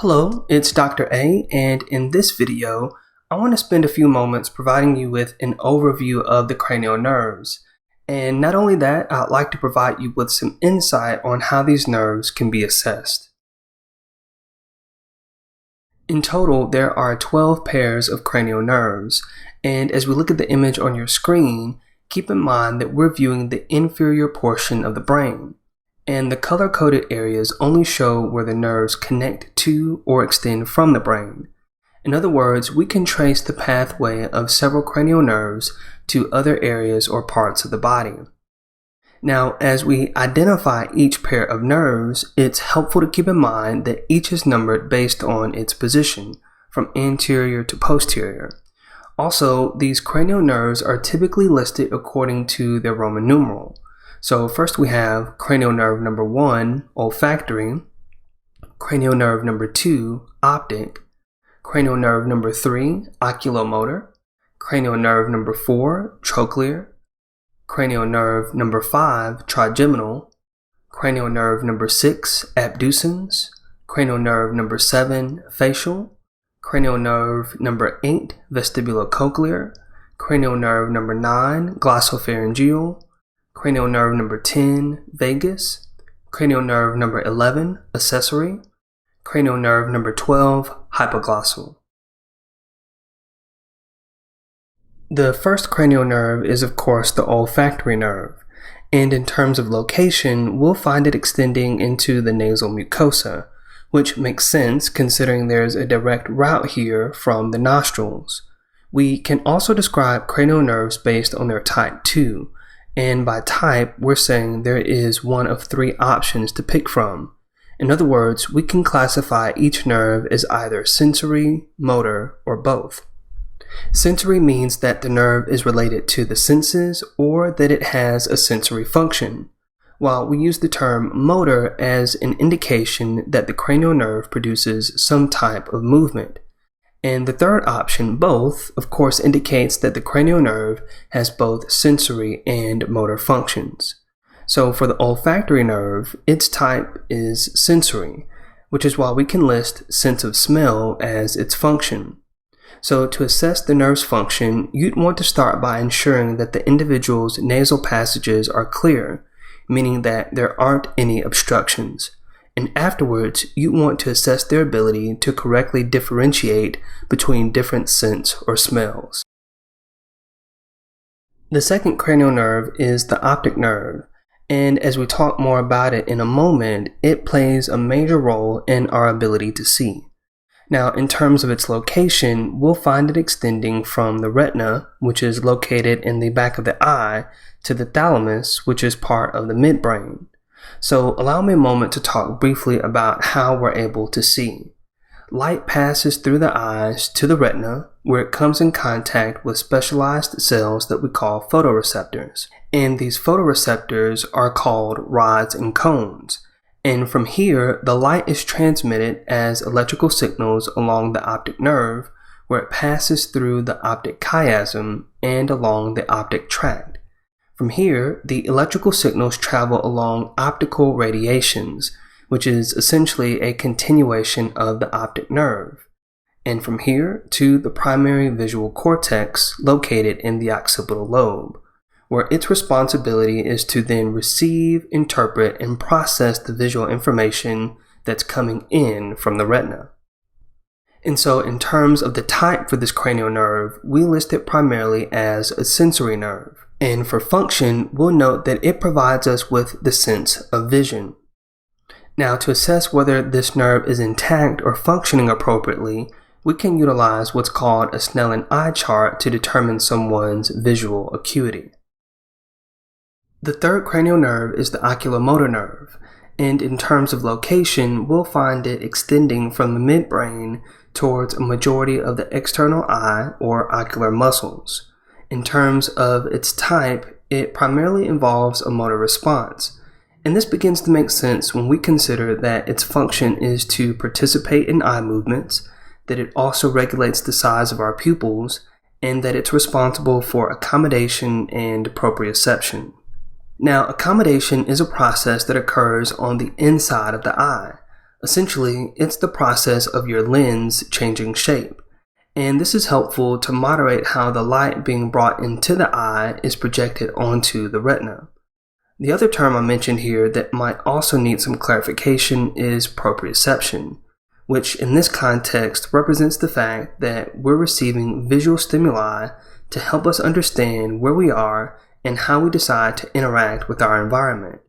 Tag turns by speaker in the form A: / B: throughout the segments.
A: Hello, it's Dr. A, and in this video, I want to spend a few moments providing you with an overview of the cranial nerves. And not only that, I'd like to provide you with some insight on how these nerves can be assessed. In total, there are 12 pairs of cranial nerves, and as we look at the image on your screen, keep in mind that we're viewing the inferior portion of the brain. And the color-coded areas only show where the nerves connect to or extend from the brain. In other words, we can trace the pathway of several cranial nerves to other areas or parts of the body. Now, as we identify each pair of nerves, it's helpful to keep in mind that each is numbered based on its position, from anterior to posterior. Also, these cranial nerves are typically listed according to their Roman numeral. So first we have cranial nerve number 1, olfactory, cranial nerve number 2, optic, cranial nerve number 3, oculomotor, cranial nerve number 4, trochlear, cranial nerve number 5, trigeminal, cranial nerve number 6, abducens, cranial nerve number 7, facial, cranial nerve number 8, vestibulocochlear, cranial nerve number 9, glossopharyngeal, cranial nerve number 10, vagus, cranial nerve number 11, accessory, cranial nerve number 12, hypoglossal. The first cranial nerve is of course the olfactory nerve, and in terms of location, we'll find it extending into the nasal mucosa, which makes sense considering there's a direct route here from the nostrils. We can also describe cranial nerves based on their type too. And by type, we're saying there is one of 3 options to pick from. In other words, we can classify each nerve as either sensory, motor, or both. Sensory means that the nerve is related to the senses or that it has a sensory function, while we use the term motor as an indication that the cranial nerve produces some type of movement. And the third option, both, of course indicates that the cranial nerve has both sensory and motor functions. So for the olfactory nerve, its type is sensory, which is why we can list sense of smell as its function. So to assess the nerve's function, you'd want to start by ensuring that the individual's nasal passages are clear, meaning that there aren't any obstructions. And afterwards, you want to assess their ability to correctly differentiate between different scents or smells. The second cranial nerve is the optic nerve, and as we talk more about it in a moment, it plays a major role in our ability to see. Now, in terms of its location, we'll find it extending from the retina, which is located in the back of the eye, to the thalamus, which is part of the midbrain. So allow me a moment to talk briefly about how we're able to see. Light passes through the eyes to the retina, where it comes in contact with specialized cells that we call photoreceptors. And these photoreceptors are called rods and cones. And from here, the light is transmitted as electrical signals along the optic nerve, where it passes through the optic chiasm and along the optic tract. From here, the electrical signals travel along optical radiations, which is essentially a continuation of the optic nerve, and from here to the primary visual cortex located in the occipital lobe, where its responsibility is to then receive, interpret, and process the visual information that's coming in from the retina. And so in terms of the type for this cranial nerve, we list it primarily as a sensory nerve. And for function, we'll note that it provides us with the sense of vision. Now, to assess whether this nerve is intact or functioning appropriately, we can utilize what's called a Snellen eye chart to determine someone's visual acuity. The third cranial nerve is the oculomotor nerve, and in terms of location, we'll find it extending from the midbrain towards a majority of the external eye or ocular muscles. In terms of its type, it primarily involves a motor response, and this begins to make sense when we consider that its function is to participate in eye movements, that it also regulates the size of our pupils, and that it's responsible for accommodation and proprioception. Now, accommodation is a process that occurs on the inside of the eye, Essentially, it's the process of your lens changing shape, and this is helpful to moderate how the light being brought into the eye is projected onto the retina. The other term I mentioned here that might also need some clarification is proprioception, which in this context represents the fact that we're receiving visual stimuli to help us understand where we are and how we decide to interact with our environment.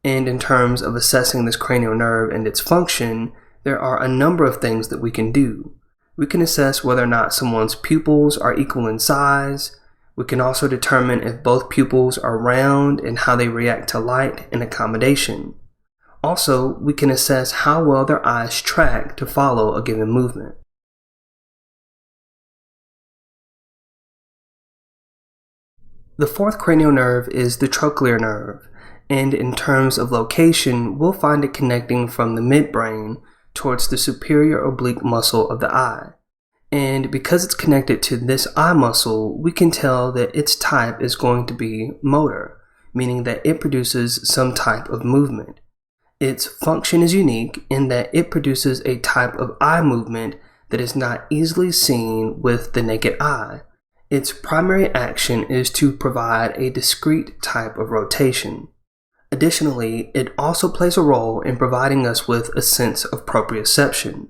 A: And in terms of assessing this cranial nerve and its function, there are a number of things that we can do. We can assess whether or not someone's pupils are equal in size. We can also determine if both pupils are round and how they react to light and accommodation. Also, we can assess how well their eyes track to follow a given movement. The fourth cranial nerve is the trochlear nerve, and in terms of location, we'll find it connecting from the midbrain towards the superior oblique muscle of the eye. And because it's connected to this eye muscle, we can tell that its type is going to be motor, meaning that it produces some type of movement. Its function is unique in that it produces a type of eye movement that is not easily seen with the naked eye. Its primary action is to provide a discrete type of rotation. Additionally, it also plays a role in providing us with a sense of proprioception.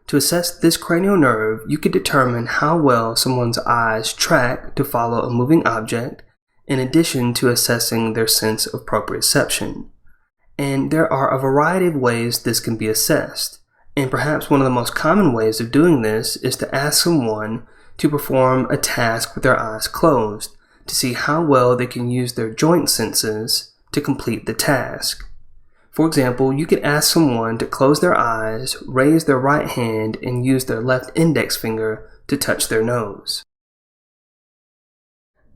A: To assess this cranial nerve, you can determine how well someone's eyes track to follow a moving object, in addition to assessing their sense of proprioception. And there are a variety of ways this can be assessed, and perhaps one of the most common ways of doing this is to ask someone to perform a task with their eyes closed, to see how well they can use their joint senses to complete the task. For example, you could ask someone to close their eyes, raise their right hand, and use their left index finger to touch their nose.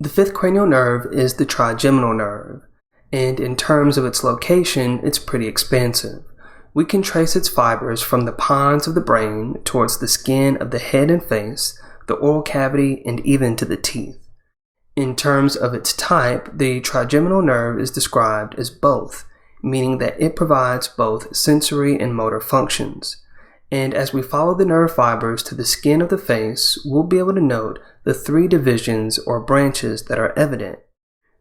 A: The fifth cranial nerve is the trigeminal nerve, and in terms of its location, it's pretty expansive. We can trace its fibers from the pons of the brain towards the skin of the head and face, the oral cavity, and even to the teeth. In terms of its type, the trigeminal nerve is described as both, meaning that it provides both sensory and motor functions. And as we follow the nerve fibers to the skin of the face, we'll be able to note the three divisions or branches that are evident.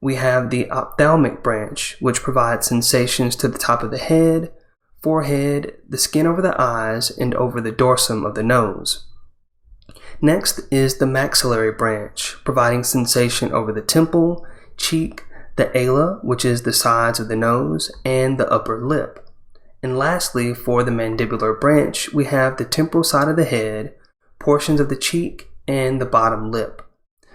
A: We have the ophthalmic branch, which provides sensations to the top of the head, forehead, the skin over the eyes, and over the dorsum of the nose. Next is the maxillary branch, providing sensation over the temple, cheek, the ala, which is the sides of the nose, and the upper lip. And lastly, for the mandibular branch, we have the temporal side of the head, portions of the cheek, and the bottom lip.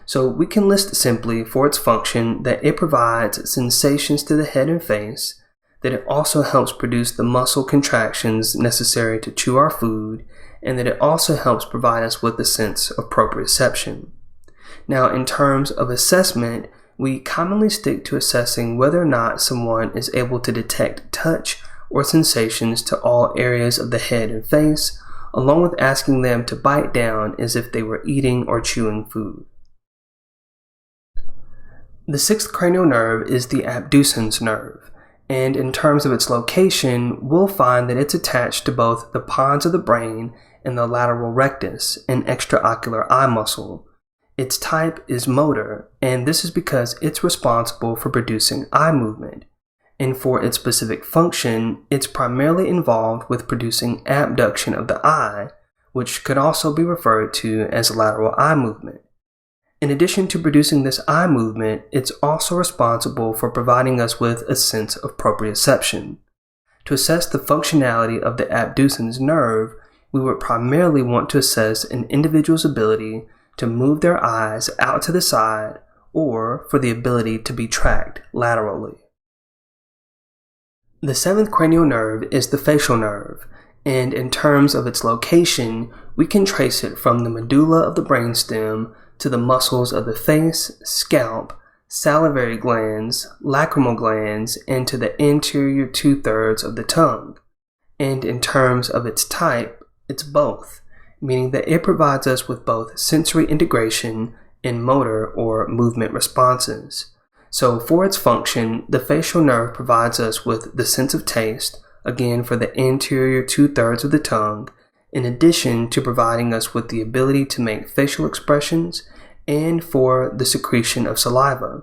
A: So we can list simply for its function that it provides sensations to the head and face, that it also helps produce the muscle contractions necessary to chew our food, and that it also helps provide us with a sense of proprioception. Now, in terms of assessment, we commonly stick to assessing whether or not someone is able to detect touch or sensations to all areas of the head and face, along with asking them to bite down as if they were eating or chewing food. The sixth cranial nerve is the abducens nerve, and in terms of its location, we'll find that it's attached to both the pons of the brain and the lateral rectus, an extraocular eye muscle. Its type is motor, and this is because it's responsible for producing eye movement. And for its specific function, it's primarily involved with producing abduction of the eye, which could also be referred to as lateral eye movement. In addition to producing this eye movement, it's also responsible for providing us with a sense of proprioception. To assess the functionality of the abducens nerve, we would primarily want to assess an individual's ability to move their eyes out to the side or for the ability to be tracked laterally. The seventh cranial nerve is the facial nerve, and in terms of its location, we can trace it from the medulla of the brainstem to the muscles of the face, scalp, salivary glands, lacrimal glands, and to the anterior 2/3 of the tongue. And in terms of its type, it's both, meaning that it provides us with both sensory integration and motor or movement responses. So for its function, the facial nerve provides us with the sense of taste, again for the anterior 2/3 of the tongue, in addition to providing us with the ability to make facial expressions and for the secretion of saliva.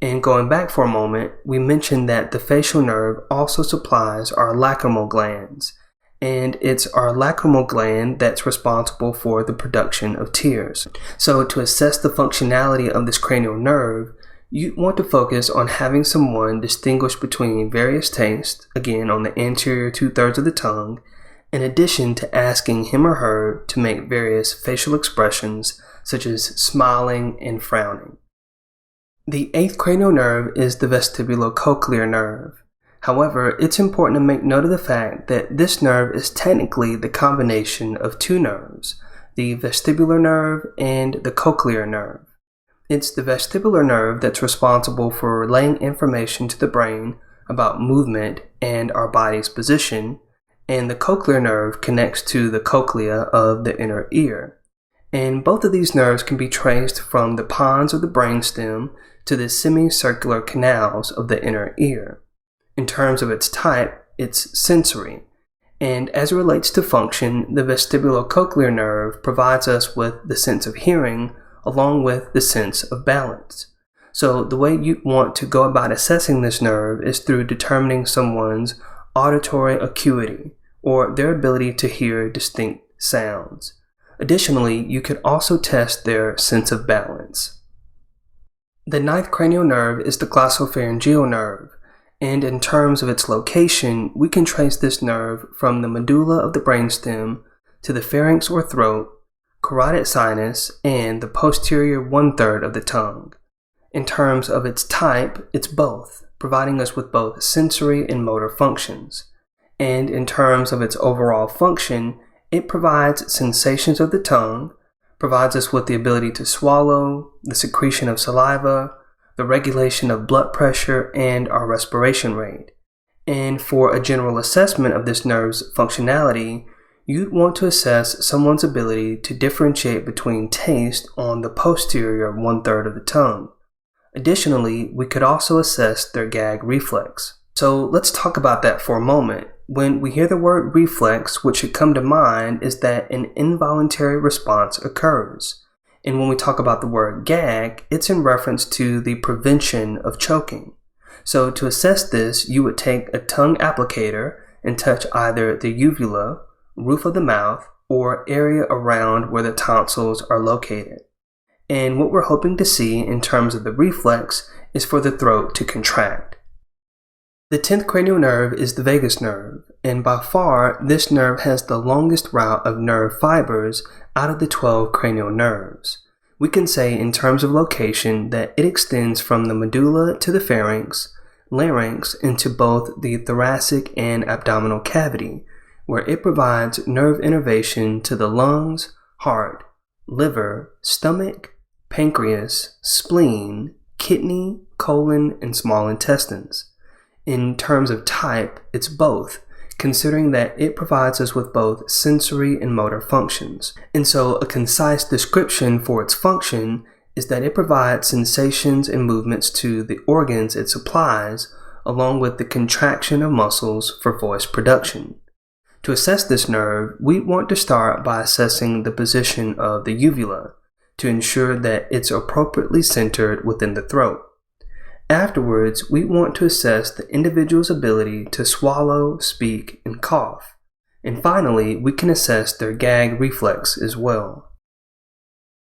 A: And going back for a moment, we mentioned that the facial nerve also supplies our lacrimal glands, and it's our lacrimal gland that's responsible for the production of tears. So to assess the functionality of this cranial nerve, you want to focus on having someone distinguish between various tastes, again on the anterior 2/3 of the tongue, in addition to asking him or her to make various facial expressions such as smiling and frowning. The 8th cranial nerve is the vestibulocochlear nerve. However, it's important to make note of the fact that this nerve is technically the combination of two nerves, the vestibular nerve and the cochlear nerve. It's the vestibular nerve that's responsible for relaying information to the brain about movement and our body's position, and the cochlear nerve connects to the cochlea of the inner ear. And both of these nerves can be traced from the pons of the brainstem to the semicircular canals of the inner ear. In terms of its type, it's sensory. And as it relates to function, the vestibulocochlear nerve provides us with the sense of hearing along with the sense of balance. So the way you want to go about assessing this nerve is through determining someone's auditory acuity, or their ability to hear distinct sounds. Additionally, you could also test their sense of balance. The 9th cranial nerve is the glossopharyngeal nerve, and in terms of its location, we can trace this nerve from the medulla of the brainstem to the pharynx or throat, carotid sinus, and the posterior 1/3 of the tongue. In terms of its type, it's both, providing us with both sensory and motor functions. And in terms of its overall function, it provides sensations of the tongue, provides us with the ability to swallow, the secretion of saliva, the regulation of blood pressure, and our respiration rate. And for a general assessment of this nerve's functionality, you'd want to assess someone's ability to differentiate between taste on the posterior 1/3 of the tongue. Additionally, we could also assess their gag reflex. So let's talk about that for a moment. When we hear the word reflex, what should come to mind is that an involuntary response occurs. And when we talk about the word gag, it's in reference to the prevention of choking. So to assess this, you would take a tongue applicator and touch either the uvula, roof of the mouth, or area around where the tonsils are located. And what we're hoping to see in terms of the reflex is for the throat to contract. The 10th cranial nerve is the vagus nerve, and by far, this nerve has the longest route of nerve fibers out of the 12 cranial nerves. We can say in terms of location that it extends from the medulla to the pharynx, larynx, into both the thoracic and abdominal cavity, where it provides nerve innervation to the lungs, heart, liver, stomach, pancreas, spleen, kidney, colon, and small intestines. In terms of type, it's both, considering that it provides us with both sensory and motor functions. And so a concise description for its function is that it provides sensations and movements to the organs it supplies, along with the contraction of muscles for voice production. To assess this nerve, we want to start by assessing the position of the uvula to ensure that it's appropriately centered within the throat. Afterwards, we want to assess the individual's ability to swallow, speak, and cough. And finally, we can assess their gag reflex as well.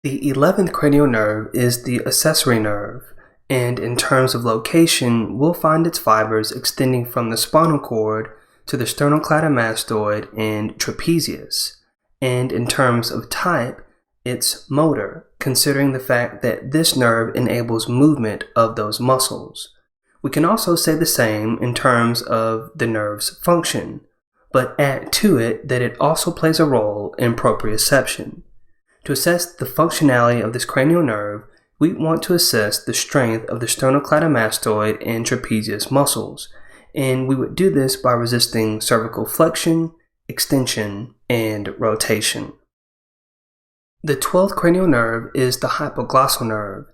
A: The 11th cranial nerve is the accessory nerve, and in terms of location, we'll find its fibers extending from the spinal cord to the sternocleidomastoid and trapezius. And in terms of type, it's motor, considering the fact that this nerve enables movement of those muscles. We can also say the same in terms of the nerve's function, but add to it that it also plays a role in proprioception. To assess the functionality of this cranial nerve, we want to assess the strength of the sternocleidomastoid and trapezius muscles, and we would do this by resisting cervical flexion, extension, and rotation. The 12th cranial nerve is the hypoglossal nerve,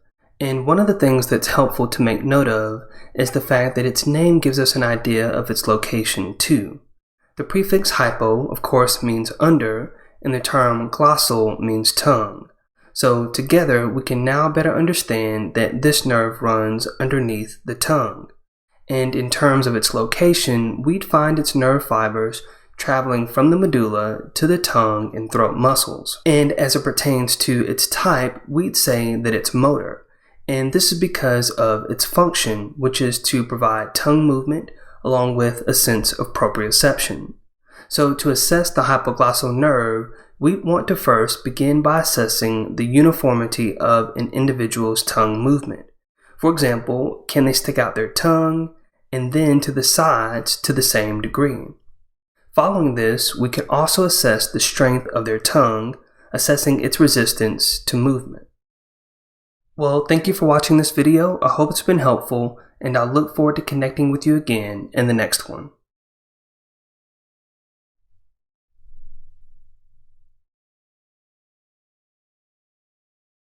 A: And one of the things that's helpful to make note of is the fact that its name gives us an idea of its location too. The prefix hypo, of course, means under, and the term glossal means tongue. So together we can now better understand that this nerve runs underneath the tongue. And in terms of its location, we'd find its nerve fibers traveling from the medulla to the tongue and throat muscles. And as it pertains to its type, we'd say that it's motor. And this is because of its function, which is to provide tongue movement along with a sense of proprioception. So to assess the hypoglossal nerve, we want to first begin by assessing the uniformity of an individual's tongue movement. For example, can they stick out their tongue and then to the sides to the same degree? Following this, we can also assess the strength of their tongue, assessing its resistance to movement. Well, thank you for watching this video. I hope it's been helpful, and I'll look forward to connecting with you again in the next one.